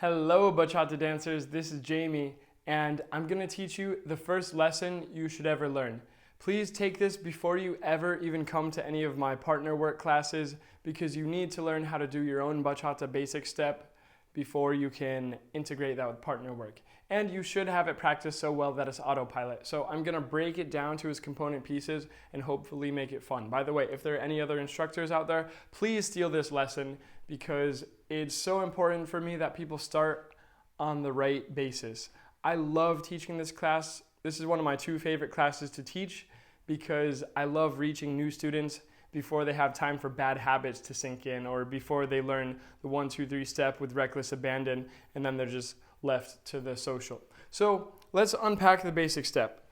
Hello, bachata dancers. This is Jamie, and I'm going to teach you the first lesson you should ever learn. Please take this before you ever even come to any of my partner work classes because you need to learn how to do your own bachata basic step before you can integrate that with partner work. And you should have it practiced so well that it's autopilot. So I'm going to break it down to its component pieces and hopefully make it fun. By the way, if there are any other instructors out there, please steal this lesson because it's so important for me that people start on the right basis. I love teaching this class. This is one of my two favorite classes to teach because I love reaching new students before they have time for bad habits to sink in or before they learn the 1, 2, 3 step with reckless abandon and then they're just left to the social. So let's unpack the basic step.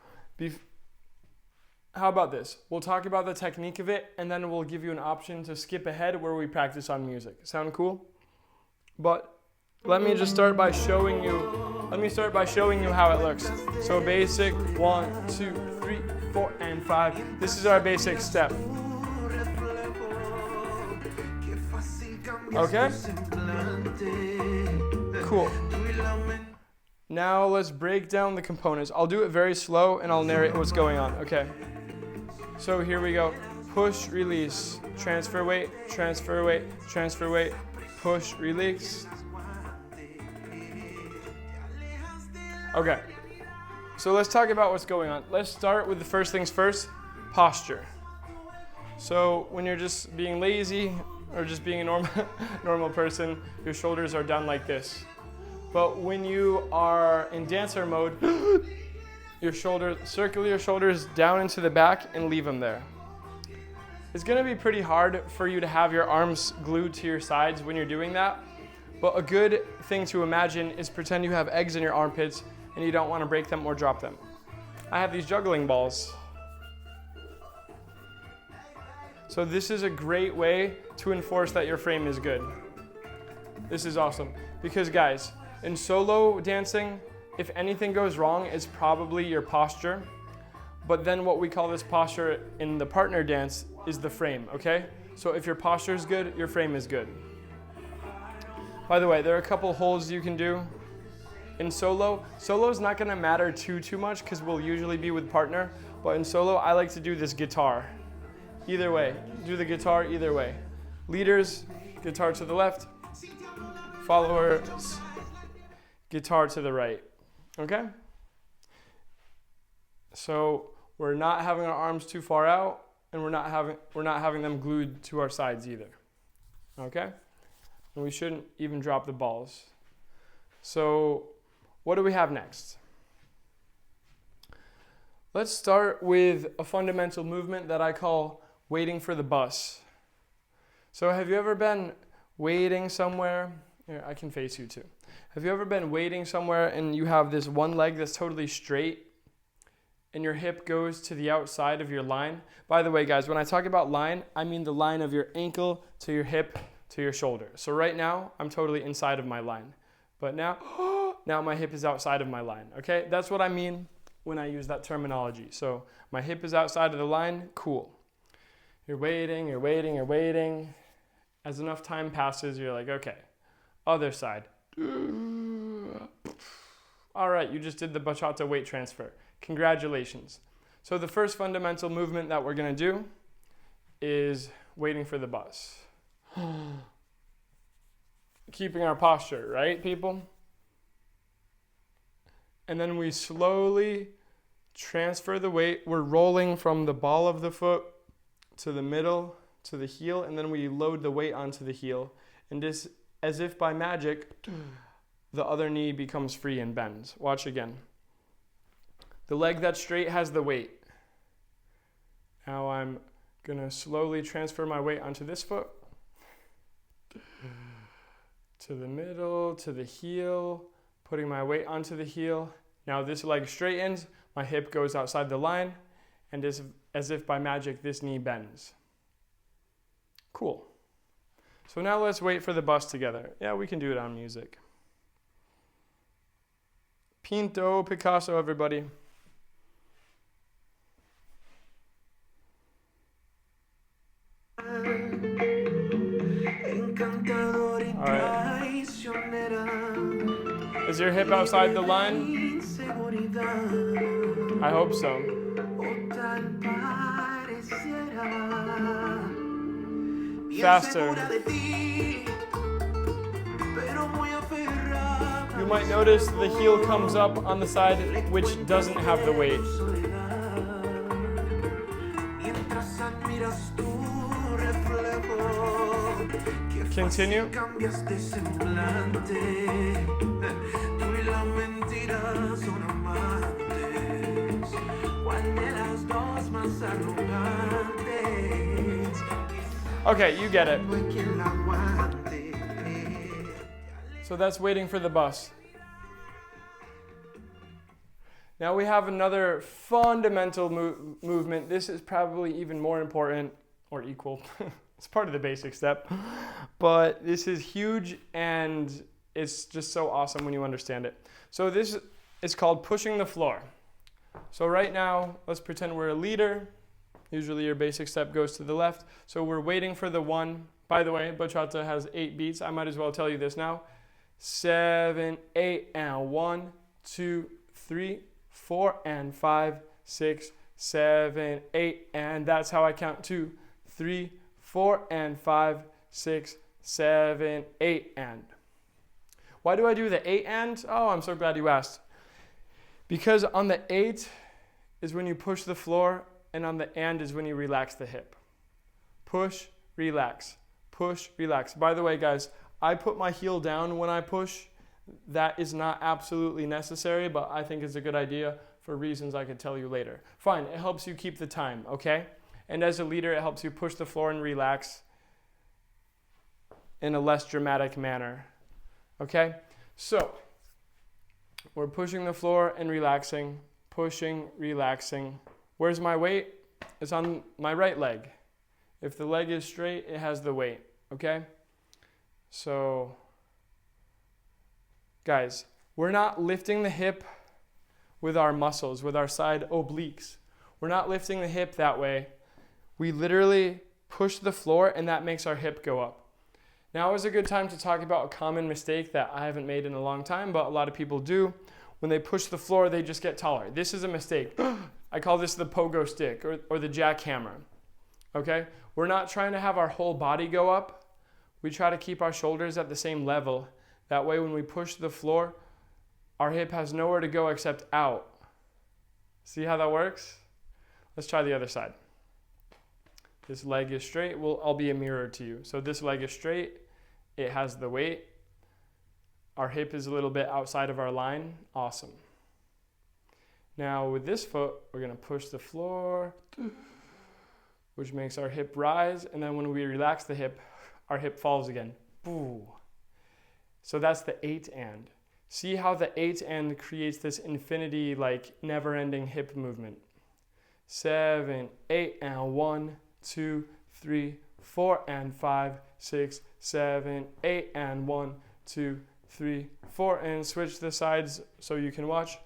How about this? We'll talk about the technique of it and then we'll give you an option to skip ahead where we practice on music. Sound cool? But let me start by showing you how it looks. So basic, 1, 2, 3, 4, and 5. This is our basic step. Okay? Cool. Now let's break down the components. I'll do it very slow and I'll narrate what's going on. Okay. So here we go. Push, release, transfer weight, transfer weight, transfer weight, push, release. Okay. So let's talk about what's going on. Let's start with the first things first, posture. So when you're just being lazy or just being a normal person, your shoulders are down like this. But when you are in dancer mode, circle your shoulders down into the back and leave them there. It's going to be pretty hard for you to have your arms glued to your sides when you're doing that. But a good thing to imagine is pretend you have eggs in your armpits and you don't want to break them or drop them. I have these juggling balls. So this is a great way to enforce that your frame is good. This is awesome. Because guys, in solo dancing, if anything goes wrong, it's probably your posture. But then what we call this posture in the partner dance is the frame, okay? So if your posture is good, your frame is good. By the way, there are a couple holds you can do. In solo is not gonna matter too much because we'll usually be with partner. But in solo, I like to do this guitar. Either way, do the guitar either way. Leaders, guitar to the left. Followers, guitar to the right, okay? So we're not having our arms too far out and we're not having them glued to our sides either, okay? And we shouldn't even drop the balls. So what do we have next? Let's start with a fundamental movement that I call waiting for the bus. So have you ever been waiting somewhere? Here, I can face you too. Have you ever been waiting somewhere and you have this one leg that's totally straight and your hip goes to the outside of your line? By the way, guys, when I talk about line, I mean the line of your ankle to your hip to your shoulder. So right now, I'm totally inside of my line. But now my hip is outside of my line, okay? That's what I mean when I use that terminology. So my hip is outside of the line, cool. You're waiting, you're waiting, you're waiting. As enough time passes, you're like, okay, other side. All right, you just did the bachata weight transfer. Congratulations. So the first fundamental movement that we're gonna do is waiting for the bus. Keeping our posture, right, people? And then we slowly transfer the weight. We're rolling from the ball of the foot to the middle, to the heel, and then we load the weight onto the heel. And this, as if by magic, the other knee becomes free and bends. Watch again. The leg that's straight has the weight. Now I'm gonna slowly transfer my weight onto this foot. To the middle, to the heel, putting my weight onto the heel. Now this leg straightens, my hip goes outside the line, and as if by magic, this knee bends. Cool. So now let's wait for the bus together. Yeah, we can do it on music. Pinto, Picasso, everybody. All right. Is your hip outside the line? I hope so. Faster. You might notice the heel comes up on the side which doesn't have the weight. Continue. Okay, you get it. So that's waiting for the bus. Now we have another fundamental movement. This is probably even more important or equal. It's part of the basic step, but this is huge and it's just so awesome when you understand it. So this is called pushing the floor. So right now, let's pretend we're a leader. Usually your basic step goes to the left. So we're waiting for the 1. By the way, bachata has 8 beats. I might as well tell you this now. 7, 8, and 1, 2, 3, 4, and 5, 6, 7, 8, and that's how I count 2, 3, 4, and 5, 6, 7, 8, and. Why do I do the 8 and? Oh, I'm so glad you asked. Because on the 8 is when you push the floor, and on the and is when you relax the hip. Push, relax. Push, relax. By the way, guys, I put my heel down when I push. That is not absolutely necessary, but I think it's a good idea for reasons I could tell you later. Fine, it helps you keep the time, okay? And as a leader, it helps you push the floor and relax in a less dramatic manner, okay? So, we're pushing the floor and relaxing, pushing, relaxing. Where's my weight? It's on my right leg. If the leg is straight, it has the weight, okay? So, guys, we're not lifting the hip with our muscles, with our side obliques. We're not lifting the hip that way. We literally push the floor and that makes our hip go up. Now is a good time to talk about a common mistake that I haven't made in a long time, but a lot of people do. When they push the floor, they just get taller. This is a mistake. I call this the pogo stick or the jackhammer, okay? We're not trying to have our whole body go up. We try to keep our shoulders at the same level. That way when we push the floor, our hip has nowhere to go except out. See how that works? Let's try the other side. This leg is straight. I'll be a mirror to you. So this leg is straight. It has the weight. Our hip is a little bit outside of our line. Awesome. Now with this foot, we're going to push the floor, which makes our hip rise. And then when we relax the hip, our hip falls again. Boo. So that's the 8 and. See how the 8 and creates this infinity, like never-ending hip movement. 7, 8, and 1, 2, 3, 4, and 5, 6, 7, 8, and 1, 2, 3, 4, and switch the sides so you can watch.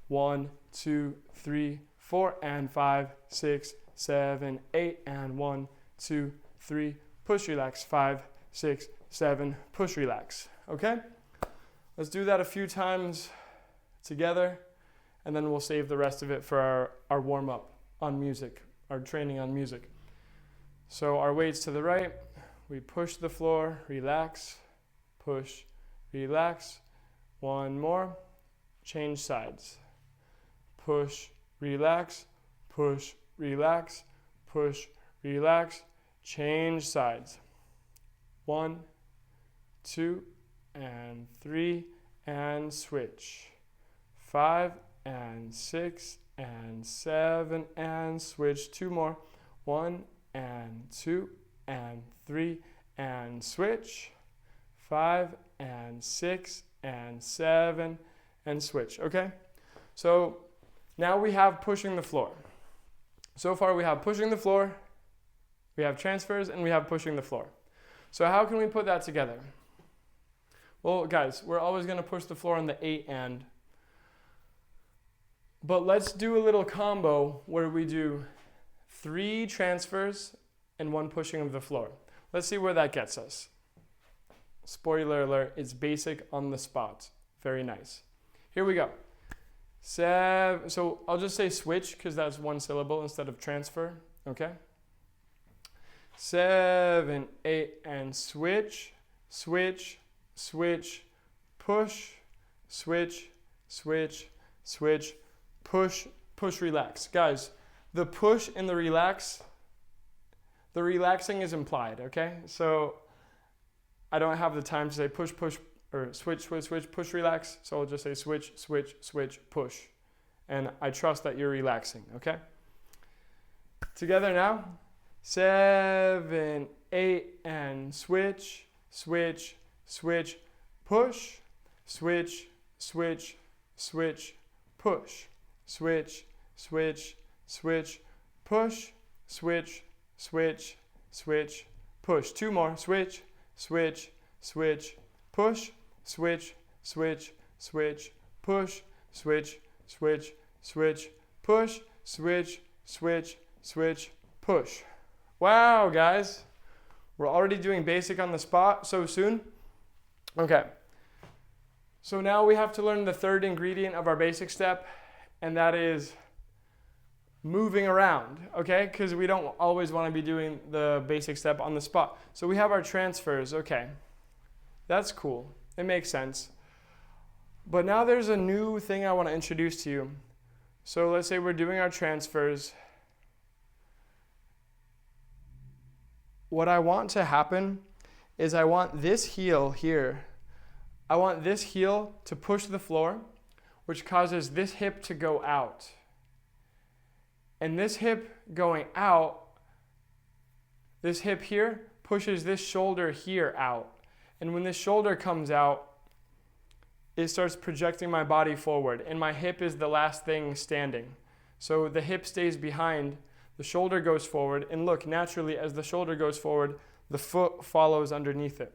1, 2, 3, 4, and 5, 6, 7, 8, and 1, 2, 3, push, relax, 5, 6, 7, push, relax. Okay? Let's do that a few times together, and then we'll save the rest of it for our warm-up on music, our training on music. So our weights to the right, we push the floor, relax, push, relax. One more, change sides. Push, relax, push, relax, push, relax, change sides. 1, 2, and 3, and switch. 5, and 6, and 7, and switch. 2 more. 1, and 2, and 3, and switch. 5, and 6, and 7, and switch. Okay? So now we have pushing the floor. So far we have pushing the floor, we have transfers, and we have pushing the floor. So how can we put that together? Well, guys, we're always going to push the floor on the 8 and. But let's do a little combo where we do 3 transfers and 1 pushing of the floor. Let's see where that gets us. Spoiler alert, it's basic on the spot. Very nice. Here we go. So I'll just say switch because that's one syllable instead of transfer. Okay? 7, 8, and switch, switch, switch, push, switch, switch, switch, push, push, relax. Guys, the push and the relaxing is implied, okay? So I don't have the time to say push, push, or switch, switch, switch, push, relax. So I'll just say switch, switch, switch, push. And I trust that you're relaxing, okay? Together now. 7, 8, and switch, switch, switch, push, switch, switch, switch, push, switch, switch, switch, push, switch, switch, switch, push. 2 more. Switch, switch, switch, push, switch, switch, switch, push, switch, switch, switch, push, switch, switch, switch, push. Wow, guys. We're already doing basic on the spot so soon. Okay. So now we have to learn the third ingredient of our basic step, and that is moving around, okay? Because we don't always want to be doing the basic step on the spot. So we have our transfers, okay. That's cool. It makes sense. But now there's a new thing I want to introduce to you. So let's say we're doing our transfers. What I want to happen is I want this heel here. I want this heel to push the floor, which causes this hip to go out. And this hip going out, this hip here pushes this shoulder here out. And when this shoulder comes out, it starts projecting my body forward. And my hip is the last thing standing. So the hip stays behind. The shoulder goes forward, and look, naturally, as the shoulder goes forward, the foot follows underneath it.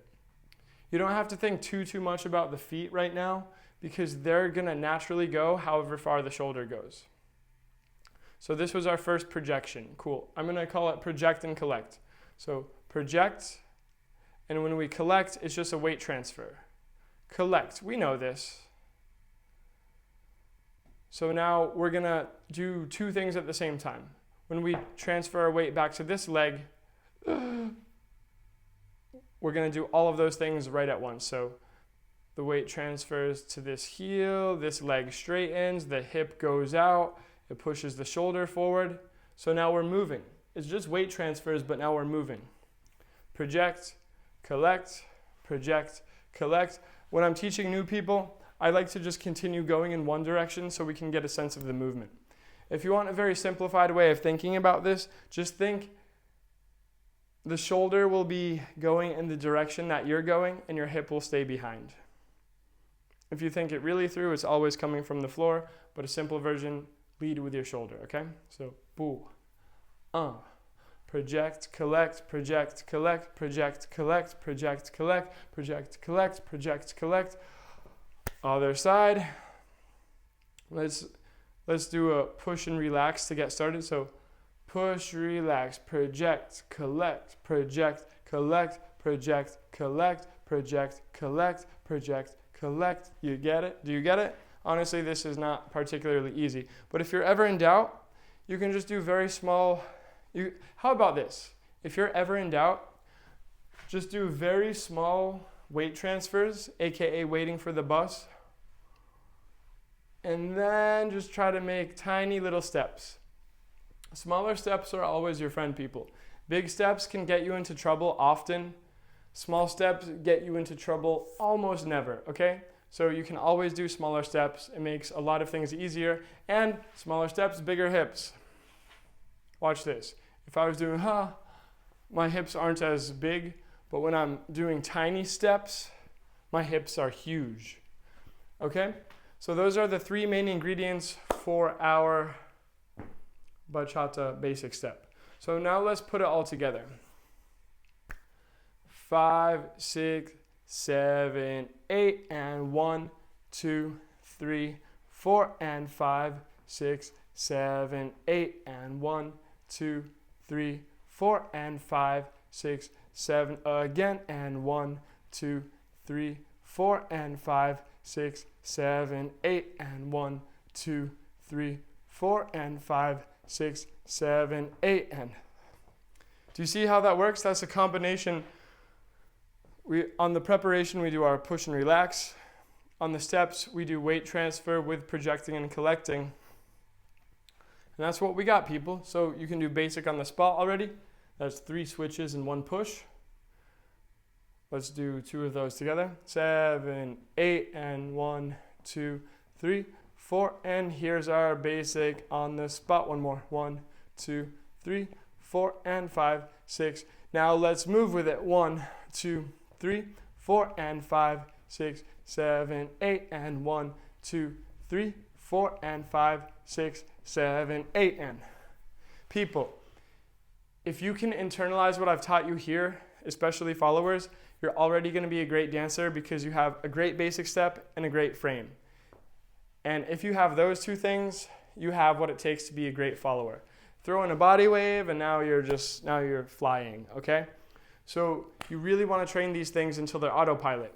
You don't have to think too much about the feet right now because they're going to naturally go however far the shoulder goes. So this was our first projection. Cool. I'm going to call it project and collect. So project, and when we collect, it's just a weight transfer. Collect, we know this. So now we're going to do 2 things at the same time. When we transfer our weight back to this leg, we're going to do all of those things right at once. So the weight transfers to this heel, this leg straightens, the hip goes out, it pushes the shoulder forward. So now we're moving. It's just weight transfers, but now we're moving. Project, collect, project, collect. When I'm teaching new people, I like to just continue going in one direction so we can get a sense of the movement. If you want a very simplified way of thinking about this, just think the shoulder will be going in the direction that you're going and your hip will stay behind. If you think it really through, it's always coming from the floor, but a simple version, lead with your shoulder, okay? So, boo, project, collect, project, collect, project, collect, project, collect, project, collect, project, collect. Other side. Let's do a push and relax to get started. So push, relax, project, collect, project, collect, project, collect, project, collect, project, collect. You get it? Do you get it? Honestly, this is not particularly easy. But if you're ever in doubt, you can just do very small. How about this? If you're ever in doubt, just do very small weight transfers, aka waiting for the bus. And then just try to make tiny little steps. Smaller steps are always your friend, people. Big steps can get you into trouble often. Small steps get you into trouble almost never, okay? So you can always do smaller steps. It makes a lot of things easier. And smaller steps, bigger hips. Watch this. If I was doing, my hips aren't as big, but when I'm doing tiny steps, my hips are huge, okay? So those are the 3 main ingredients for our bachata basic step. So now let's put it all together. 5, 6, 7, 8, and 1, 2, 3, 4, and 5, 6, 7, 8, and 1, 2, 3, 4, and 5, 6, 7, again, and 1, 2, 3, 4, and 5, 6, 7, 8, and 1, 2, 3, 4, and 5, 6, 7, 8, and. Do you see how that works? That's a combination. On the preparation, we do our push and relax. On the steps, we do weight transfer with projecting and collecting. And that's what we got, people. So you can do basic on the spot already. That's 3 switches and 1 push. Let's do 2 of those together. 7, 8, and 1, 2, 3, 4. And here's our basic on the spot. One more. 1, 2, 3, 4, and 5, 6. Now let's move with it. 1, 2, 3, 4, and 5, 6, 7, 8, and 1, 2, 3, 4, and 5, 6, 7, 8, and. People, if you can internalize what I've taught you here, especially followers, you're already going to be a great dancer because you have a great basic step and a great frame. And if you have those 2 things, you have what it takes to be a great follower. Throw in a body wave and now you're flying, okay? So you really want to train these things until they're autopilot.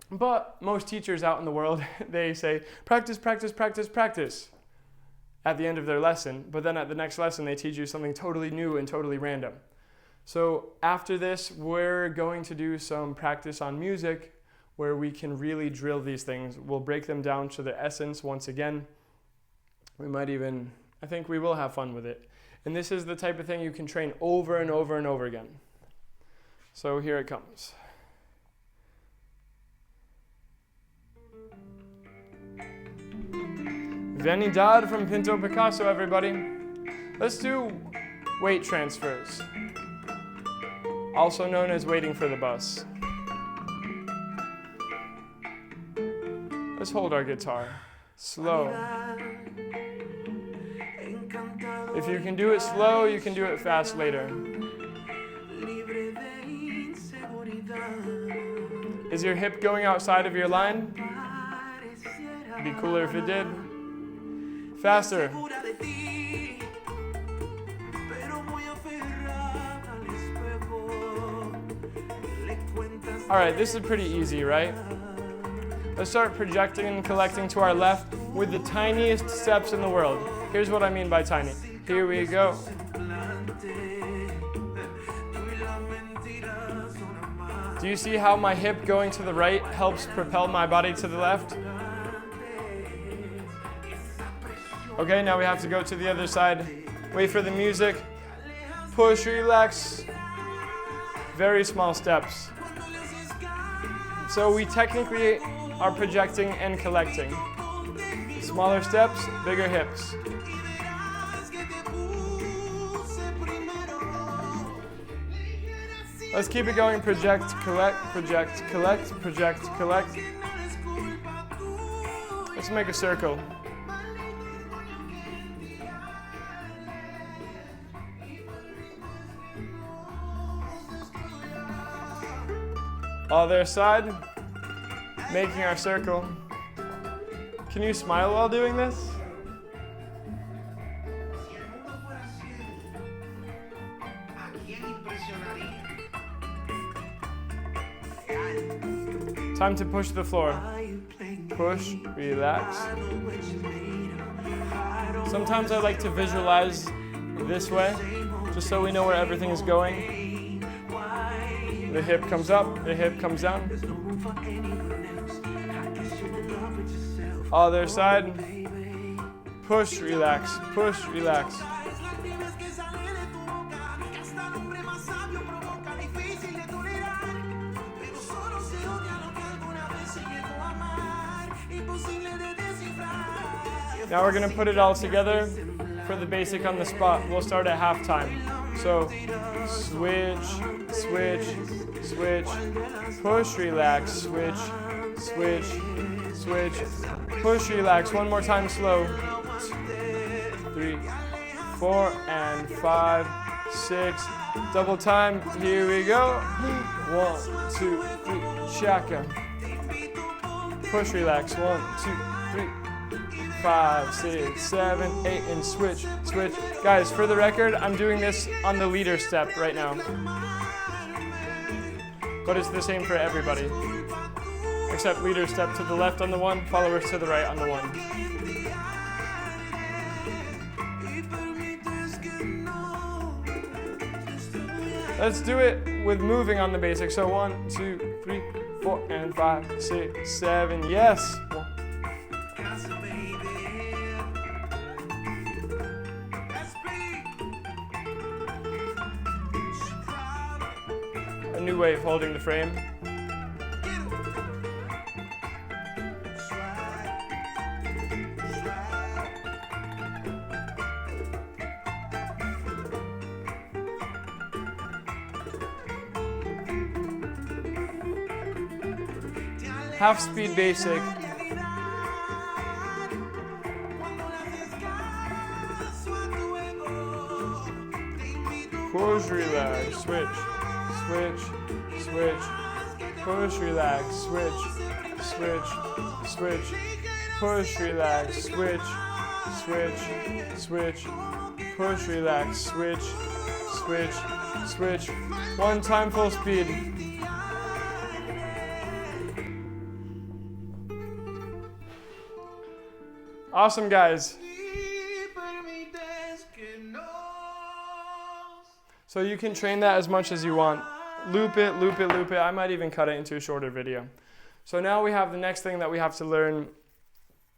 But most teachers out in the world, they say, practice, practice, practice, practice at the end of their lesson. But then at the next lesson, they teach you something totally new and totally random. So after this, we're going to do some practice on music where we can really drill these things. We'll break them down to their essence once again. I think we will have fun with it. And this is the type of thing you can train over and over and over again. So here it comes. Vanidad from Pinto Picasso, everybody. Let's do weight transfers, also known as waiting for the bus. Let's hold our guitar. Slow. If you can do it slow, you can do it fast later. Is your hip going outside of your line? It'd be cooler if it did. Faster. All right, this is pretty easy, right? Let's start projecting and collecting to our left with the tiniest steps in the world. Here's what I mean by tiny. Here we go. Do you see how my hip going to the right helps propel my body to the left? Okay, now we have to go to the other side. Wait for the music. Push, relax. Very small steps. So we technically are projecting and collecting. Smaller steps, bigger hips. Let's keep it going. Project, collect, project, collect, project, collect. Let's make a circle. Other side, making our circle. Can you smile while doing this? Time to push the floor. Push, relax. Sometimes I like to visualize this way, just so we know where everything is going. The hip comes up, the hip comes down. Other side. Push, relax, push, relax. Now we're going to put it all together for the basic on the spot. We'll start at halftime. So switch, switch, switch, push, relax, switch, switch, switch, push, relax. One more time, slow. 3, 4, and 5, 6. Double time. Here we go. 1, 2, 3. Shaka. Push, relax. 1, 2, 3. 5, 6, 7, 8, and switch, switch. Guys, for the record, I'm doing this on the leader step right now. But it's the same for everybody. except leaders step to the left on the one, followers to the right on the one. Let's do it with moving on the basic. So 1, 2, 3, 4, and 5, 6, 7. Yes. A new way of holding the frame. Half speed basic. Push, relax, switch, switch, switch, push, relax, switch, switch, switch, push, relax, switch, switch, switch, push, relax, switch, switch, switch. One time full speed. Awesome, guys. So you can train that as much as you want. Loop it, loop it, loop it. I might even cut it into a shorter video. So now we have the next thing that we have to learn.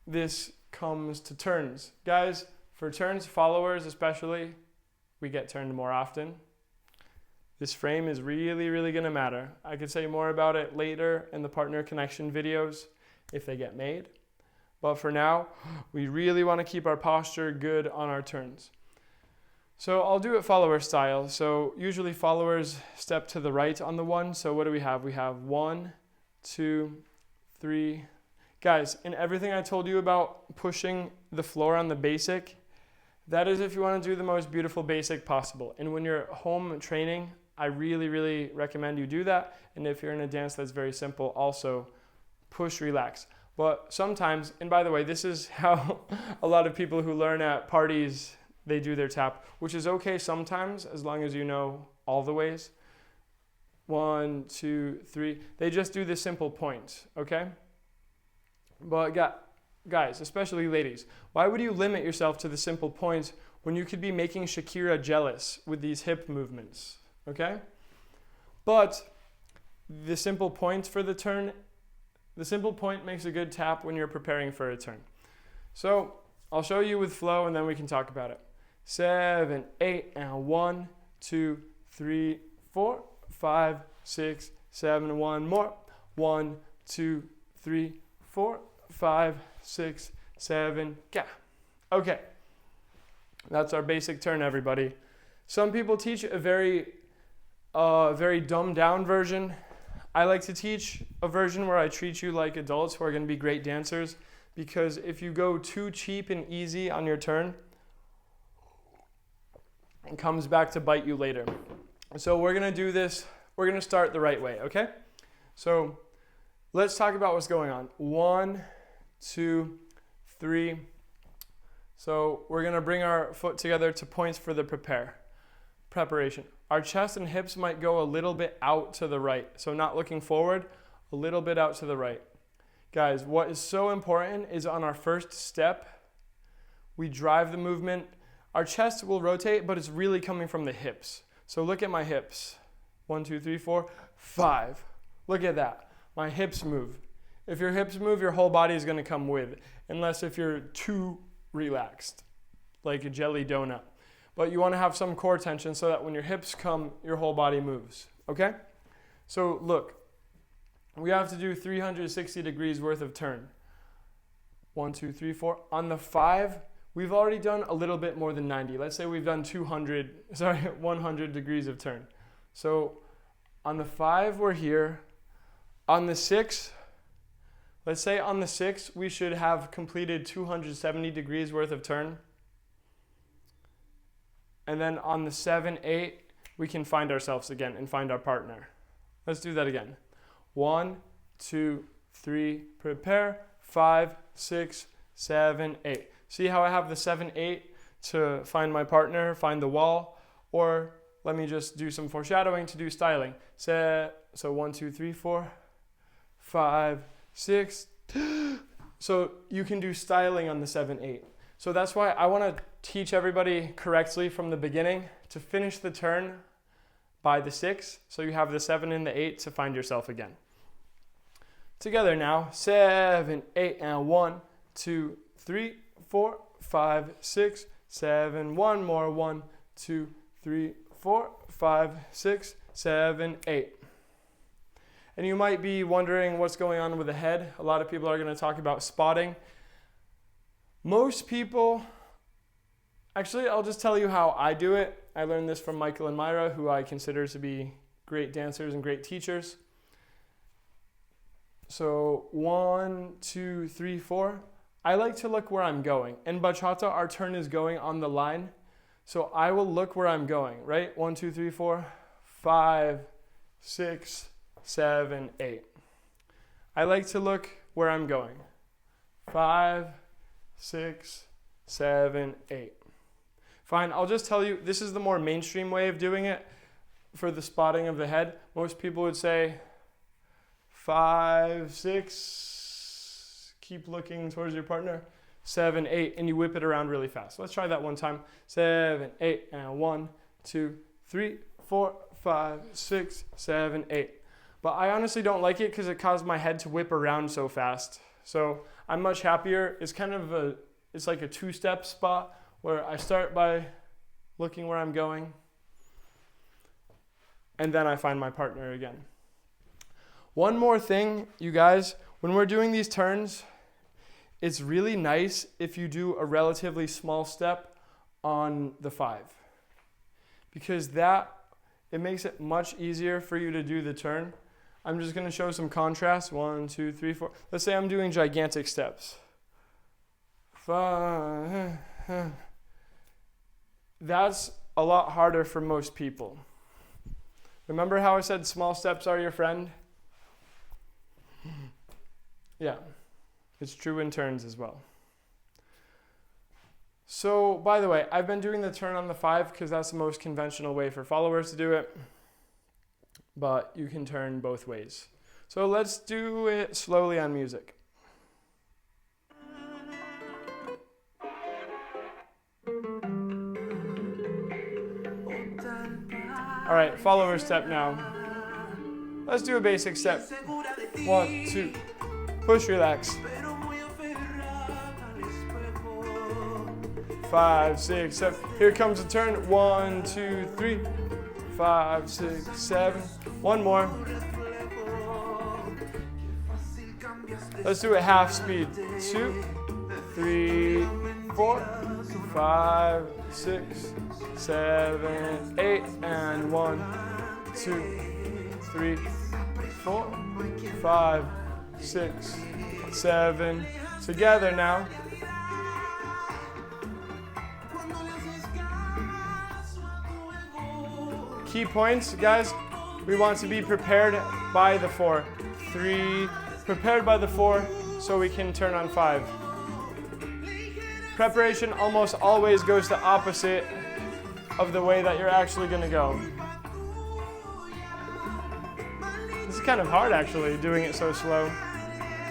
This comes to turns. Guys, for turns, followers especially, we get turned more often. This frame is really, really going to matter. I could say more about it later in the partner connection videos if they get made. But for now, we really want to keep our posture good on our turns. So I'll do it follower style. So usually followers step to the right on the one. So what do we have? We have 1, 2, 3. Guys, in everything I told you about pushing the floor on the basic, that is if you want to do the most beautiful basic possible. And when you're home training, I really, really recommend you do that. And if you're in a dance that's very simple, also push, relax. But sometimes, and by the way, this is how a lot of people who learn at parties, they do their tap, which is okay sometimes as long as you know all the ways. 1, 2, 3. They just do the simple points, okay? But guys, especially ladies, why would you limit yourself to the simple points when you could be making Shakira jealous with these hip movements, okay? But the simple points for the turn, the simple point makes a good tap when you're preparing for a turn. So I'll show you with flow and then we can talk about it. 7, 8, and 1, 2, 3, 4, 5, 6, 7, one more. 1, 2, 3, 4, 5, 6, 7, yeah. Okay, that's our basic turn, everybody. Some people teach a very dumbed down version. I like to teach a version where I treat you like adults who are going to be great dancers, because if you go too cheap and easy on your turn, it comes back to bite you later. So we're going to do this, we're going to start the right way, okay? So let's talk about what's going on. 1, 2, 3. So we're going to bring our foot together to points for the preparation. Our chest and hips might go a little bit out to the right. So not looking forward, a little bit out to the right. Guys, what is so important is on our first step, we drive the movement. Our chest will rotate, but it's really coming from the hips. So look at my hips. 1, 2, 3, 4, 5. Look at that. My hips move. If your hips move, your whole body is going to come with, unless if you're too relaxed, like a jelly donut. But you want to have some core tension so that when your hips come, your whole body moves, okay? So look, we have to do 360 degrees worth of turn. 1, 2, 3, 4. On the 5, we've already done a little bit more than 90. Let's say we've done 100 degrees of turn. So on the 5, we're here. On the 6, let's say on the 6, we should have completed 270 degrees worth of turn. And then on the 7, 8, we can find ourselves again and find our partner. Let's do that again. 1, 2, 3, prepare. 5, 6, 7, 8. See how I have the 7, 8 to find my partner, find the wall? Or let me just do some foreshadowing to do styling. So 1, 2, 3, 4, 5, 6. So you can do styling on the 7, 8. So that's why I want to teach everybody correctly from the beginning to finish the turn by the 6. So you have the 7 and the 8 to find yourself again. Together now. 7, 8, and 1, 2, 3, 4, 5, 6, 7. One more. 1, 2, 3, 4, 5, 6, 7, 8. And you might be wondering what's going on with the head. A lot of people are going to talk about spotting. Most people, actually, I'll just tell you how I do it. I learned this from Michael and Myra, who I consider to be great dancers and great teachers. So 1, 2, 3, 4. I like to look where I'm going. In bachata, our turn is going on the line. So I will look where I'm going, right? 1, 2, 3, 4, 5, 6, 7, 8. I like to look where I'm going. 5, 6, 7, 8. Fine, I'll just tell you, this is the more mainstream way of doing it for the spotting of the head. Most people would say 5, 6, keep looking towards your partner. 7, 8, and you whip it around really fast. Let's try that one time. 7, 8, and 1, 2, 3, 4, 5, 6, 7, 8. But I honestly don't like it because it caused my head to whip around so fast. So I'm much happier. It's like a 2-step spot where I start by looking where I'm going, and then I find my partner again. One more thing, you guys, when we're doing these turns, it's really nice if you do a relatively small step on the 5, because it makes it much easier for you to do the turn. I'm just going to show some contrast. 1, 2, 3, 4. Let's say I'm doing gigantic steps. 5. That's a lot harder for most people. Remember how I said small steps are your friend? Yeah, it's true in turns as well. So, by the way, I've been doing the turn on the 5 because that's the most conventional way for followers to do it. But you can turn both ways. So let's do it slowly on music. All right, follower step now. Let's do a basic step. 1, 2, push, relax. 5, 6, 7. Here comes the turn. 1, 2, 3, 5, 6, 7. One more. Let's do it half speed. 2, 3, 4, 5, 6, 7, 8, and 1, 2, 3, 4, 5, 6, 7. Together now. Key points, guys. We want to be prepared by the 4. 3, prepared by the 4 so we can turn on 5. Preparation almost always goes the opposite of the way that you're actually going to go. This is kind of hard actually, doing it so slow.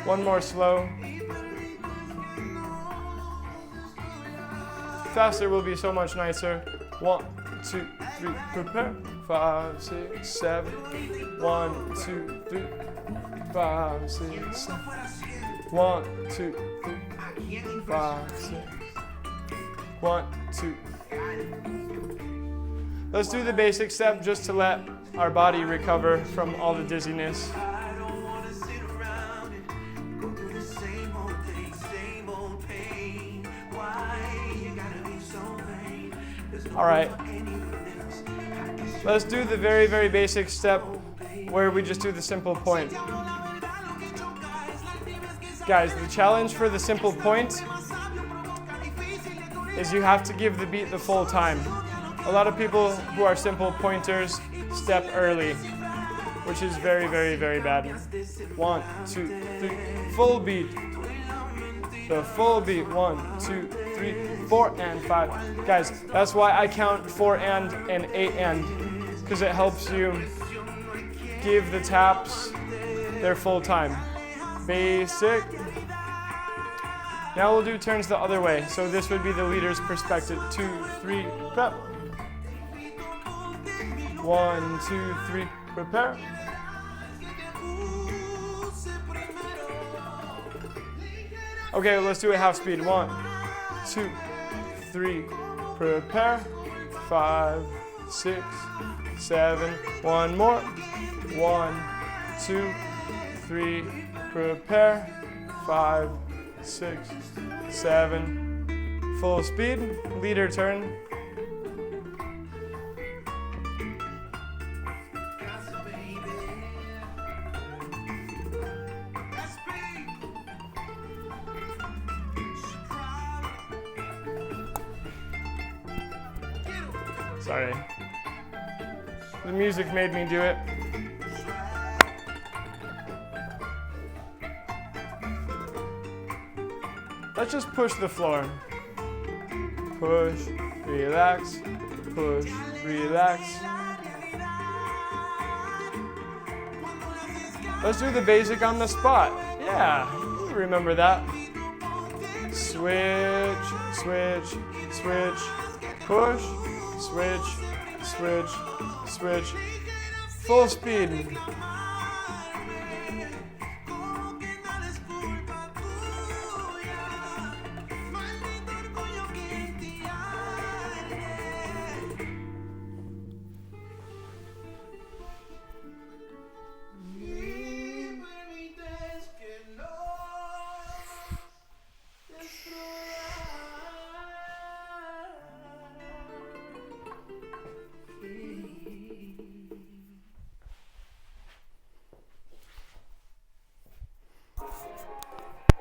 One more slow. Faster will be so much nicer. 1, 2, 3, prepare. 5, 6, 7. 1, 2, 3, 5, 6, 7. 1, 2, 3, 5, 6. 1, 2. Let's do the basic step just to let our body recover from all the dizziness. All right. Let's do the very, very basic step where we just do the simple point. Guys, the challenge for the simple point is you have to give the beat the full time. A lot of people who are simple pointers step early, which is very, very, very bad. 1, 2, 3, full beat. The full beat. 1, 2, 3, 4, and 5. Guys, that's why I count 4 and 8 and, because it helps you give the taps their full time. basic. Now we'll do turns the other way. So this would be the leader's perspective. 2, 3, prep. 1, 2, 3, prepare. Okay, let's do it half speed. 1, 2, 3, prepare. 5, 6, 7. One more. 1, 2, 3, prepare. 5, 6, 7. Full speed. Leader turn. Sorry. The music made me do it. Let's just push the floor. Push, relax, push, relax. Let's do the basic on the spot. Yeah, you remember that. Switch, switch, switch, push, switch, switch, switch. Full speed.